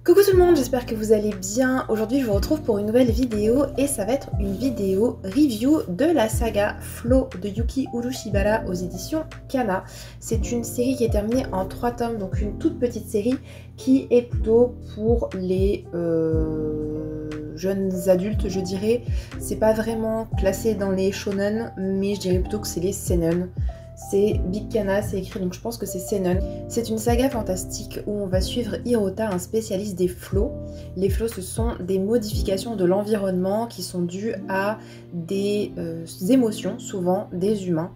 Coucou tout le monde, j'espère que vous allez bien. Aujourd'hui je vous retrouve pour une nouvelle vidéo et ça va être une vidéo review de la saga Flow de Yuki Urushibara aux éditions Kana. C'est une série qui est terminée en 3 tomes, donc une toute petite série qui est plutôt pour les jeunes adultes, je dirais. C'est pas vraiment classé dans les shonen, mais je dirais plutôt que c'est les seinen. C'est Big Kana, c'est écrit, donc je pense que c'est seinen. C'est une saga fantastique où on va suivre Hirota, un spécialiste des flots. Les flots, ce sont des modifications de l'environnement qui sont dues à des émotions, souvent des humains.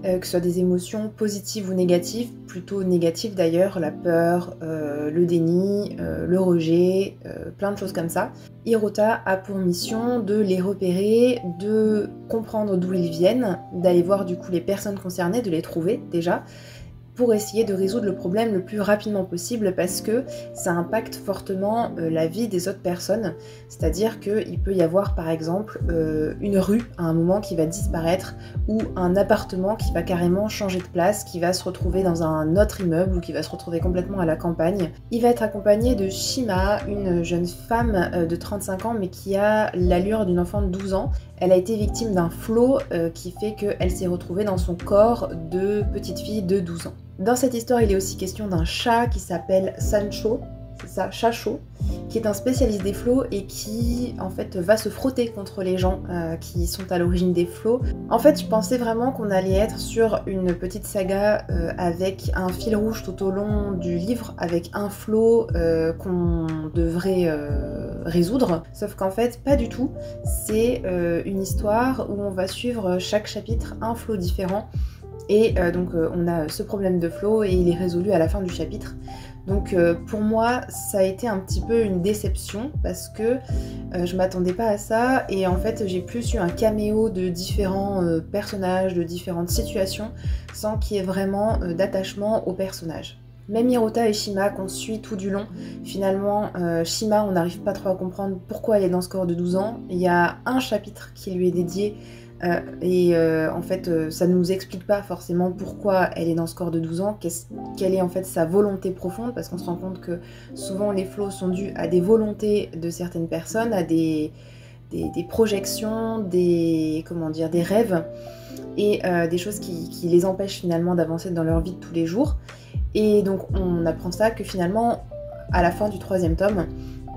Que ce soit des émotions positives ou négatives, plutôt négatives d'ailleurs, la peur, le déni, le rejet, plein de choses comme ça. Hirota a pour mission de les repérer, de comprendre d'où ils viennent, d'aller voir du coup les personnes concernées, de les trouver déjà, pour essayer de résoudre le problème le plus rapidement possible parce que ça impacte fortement la vie des autres personnes. C'est-à-dire qu'il peut y avoir par exemple une rue à un moment qui va disparaître ou un appartement qui va carrément changer de place, qui va se retrouver dans un autre immeuble ou qui va se retrouver complètement à la campagne. Il va être accompagné de Shima, une jeune femme de 35 ans mais qui a l'allure d'une enfant de 12 ans. Elle a été victime d'un flot qui fait qu'elle s'est retrouvée dans son corps de petite fille de 12 ans. Dans cette histoire, il est aussi question d'un chat qui s'appelle Sancho, c'est ça, Chacho, qui est un spécialiste des flots et qui en fait va se frotter contre les gens qui sont à l'origine des flots. En fait, je pensais vraiment qu'on allait être sur une petite saga avec un fil rouge tout au long du livre, avec un flot qu'on devrait résoudre, sauf qu'en fait pas du tout. C'est une histoire où on va suivre chaque chapitre un flot différent. Et donc on a ce problème de flow et il est résolu à la fin du chapitre. Donc pour moi ça a été un petit peu une déception parce que je m'attendais pas à ça et en fait j'ai plus eu un caméo de différents personnages, de différentes situations sans qu'il y ait vraiment d'attachement aux personnages. Même Hirota et Shima qu'on suit tout du long, finalement Shima on n'arrive pas trop à comprendre pourquoi elle est dans ce corps de 12 ans. Il y a un chapitre qui lui est dédié en fait ça ne nous explique pas forcément pourquoi elle est dans ce corps de 12 ans, quelle est en fait sa volonté profonde, parce qu'on se rend compte que souvent les flots sont dus à des volontés de certaines personnes, à des projections, des rêves et des choses qui les empêchent finalement d'avancer dans leur vie de tous les jours. Et donc on apprend ça que finalement à la fin du 3e tome,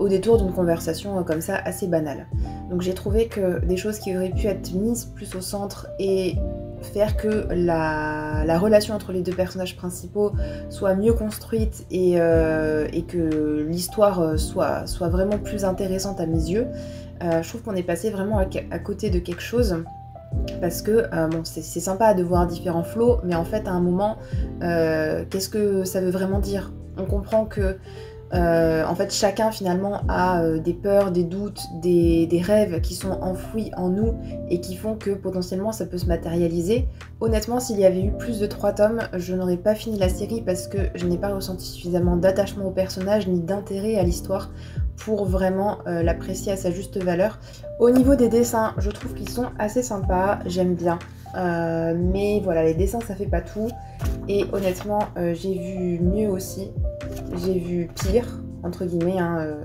au détour d'une conversation comme ça assez banale. Donc j'ai trouvé que des choses qui auraient pu être mises plus au centre et faire que la relation entre les deux personnages principaux soit mieux construite et que l'histoire soit vraiment plus intéressante à mes yeux, je trouve qu'on est passé vraiment à côté de quelque chose. Parce que bon, c'est sympa de voir différents flots, mais en fait à un moment, qu'est-ce que ça veut vraiment dire? On comprend que en fait chacun finalement a des peurs, des doutes, des rêves qui sont enfouis en nous et qui font que potentiellement ça peut se matérialiser. Honnêtement, s'il y avait eu plus de 3 tomes, je n'aurais pas fini la série parce que je n'ai pas ressenti suffisamment d'attachement au personnage ni d'intérêt à l'histoire pour vraiment l'apprécier à sa juste valeur. Au niveau des dessins, je trouve qu'ils sont assez sympas, j'aime bien. Mais voilà, les dessins ça fait pas tout. Et honnêtement, j'ai vu mieux aussi. J'ai vu pire, entre guillemets, hein,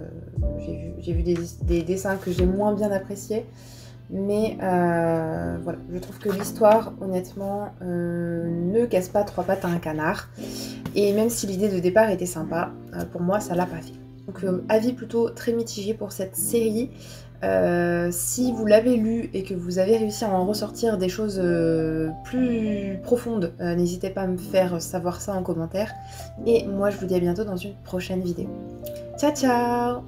j'ai vu des dessins que j'ai moins bien appréciés. Mais voilà, je trouve que l'histoire, honnêtement, ne casse pas 3 pattes à un canard. Et même si l'idée de départ était sympa, pour moi, ça l'a pas fait. Donc avis plutôt très mitigé pour cette série. Si vous l'avez lu et que vous avez réussi à en ressortir des choses plus profondes, n'hésitez pas à me faire savoir ça en commentaire. Et moi je vous dis à bientôt dans une prochaine vidéo. Ciao ciao!